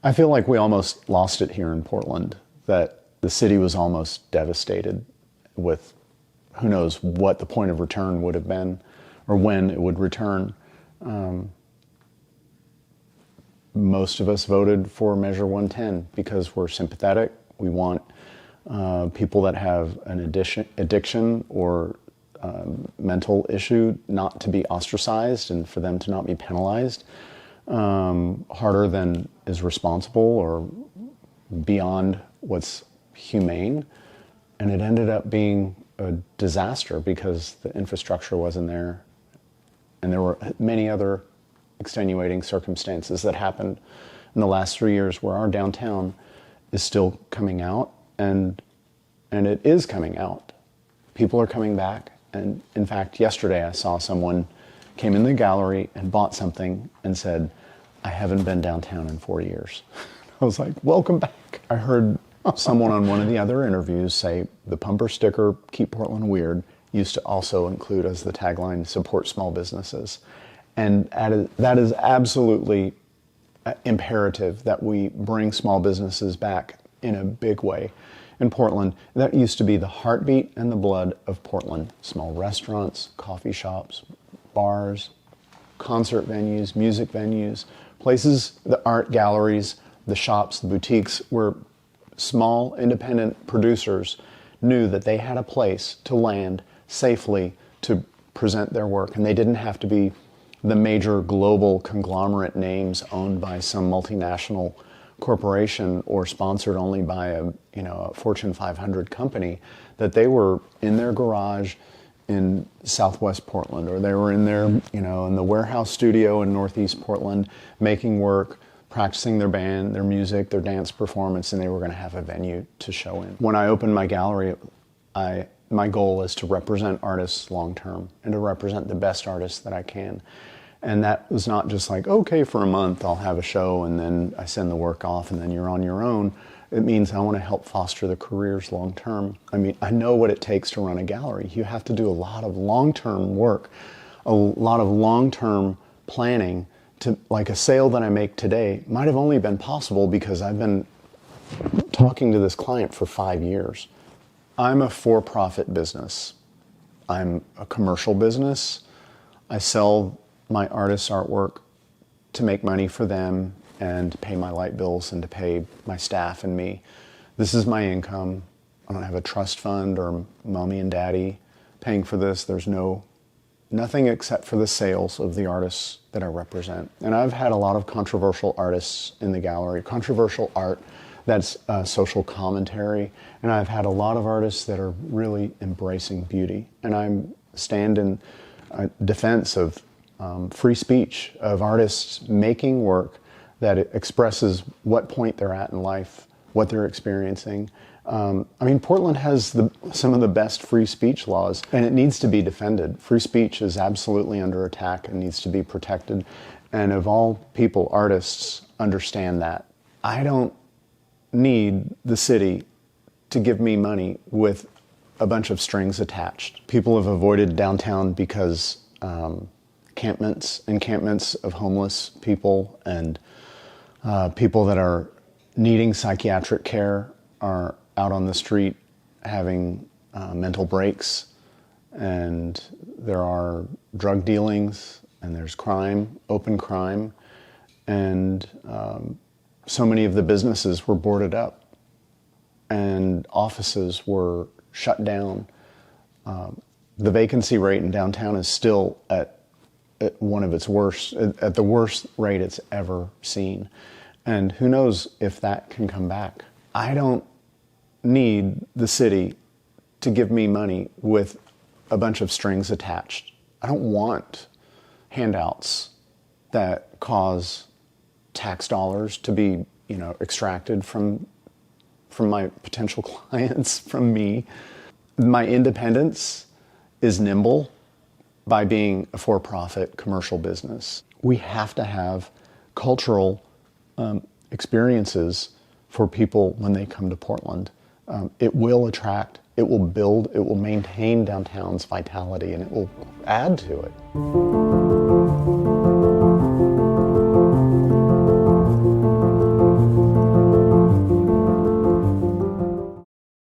I feel like we almost lost it here in Portland, that the city was almost devastated with who knows what the point of return would have been or when it would return. Most of us voted for Measure 110 because we're sympathetic. We want people that have an addiction or mental issue not to be ostracized and for them to not be penalized harder than is responsible or beyond what's humane. And it ended up being a disaster because the infrastructure wasn't there. And there were many other extenuating circumstances that happened in the last 3 years where our downtown is still coming out, and it is coming out. People are coming back. And in fact, yesterday I saw someone came in the gallery and bought something and said, "I haven't been downtown in 4 years." I was like, welcome back. I heard someone on one of the other interviews say the bumper sticker, "Keep Portland Weird," used to also include as the tagline, "Support small businesses." And that is absolutely imperative that we bring small businesses back in a big way in Portland. That used to be the heartbeat and the blood of Portland. Small restaurants, coffee shops, bars, concert venues, music venues, places, the art galleries, the shops, the boutiques, where small independent producers knew that they had a place to land safely to present their work, and they didn't have to be the major global conglomerate names owned by some multinational corporation or sponsored only by a Fortune 500 company, that they were in their garage in Southwest Portland, or they were in their, in the warehouse studio in Northeast Portland, making work, practicing their band, their music, their dance performance, and they were going to have a venue to show in. When I opened my gallery, my goal is to represent artists long-term and to represent the best artists that I can. And that was not just like, okay, for a month I'll have a show and then I send the work off and then you're on your own. It means I want to help foster the careers long-term. I mean, I know what it takes to run a gallery. You have to do a lot of long-term work, a lot of long-term planning. Like a sale that I make today might have only been possible because I've been talking to this client for 5 years. I'm a for-profit business. I'm a commercial business. I sell my artists' artwork to make money for them and to pay my light bills and to pay my staff and me. This is my income. I don't have a trust fund or mommy and daddy paying for this. There's nothing except for the sales of the artists that I represent. And I've had a lot of controversial artists in the gallery, controversial art that's social commentary. And I've had a lot of artists that are really embracing beauty. And I stand in defense of free speech, of artists making work that expresses what point they're at in life, what they're experiencing. Portland has some of the best free speech laws, and it needs to be defended. Free speech is absolutely under attack and needs to be protected. And of all people, artists understand that. I don't need the city to give me money with a bunch of strings attached. People have avoided downtown because encampments of homeless people and people that are needing psychiatric care are out on the street having mental breaks, and there are drug dealings and there's crime, open crime, and so many of the businesses were boarded up and offices were shut down. The vacancy rate in downtown is still at one of its worst, at the worst rate it's ever seen. And who knows if that can come back. I don't need the city to give me money with a bunch of strings attached. I don't want handouts that cause tax dollars to be, extracted from my potential clients, from me. My independence is nimble by being a for-profit commercial business. We have to have cultural experiences for people when they come to Portland. It will attract, it will build, it will maintain downtown's vitality, and it will add to it.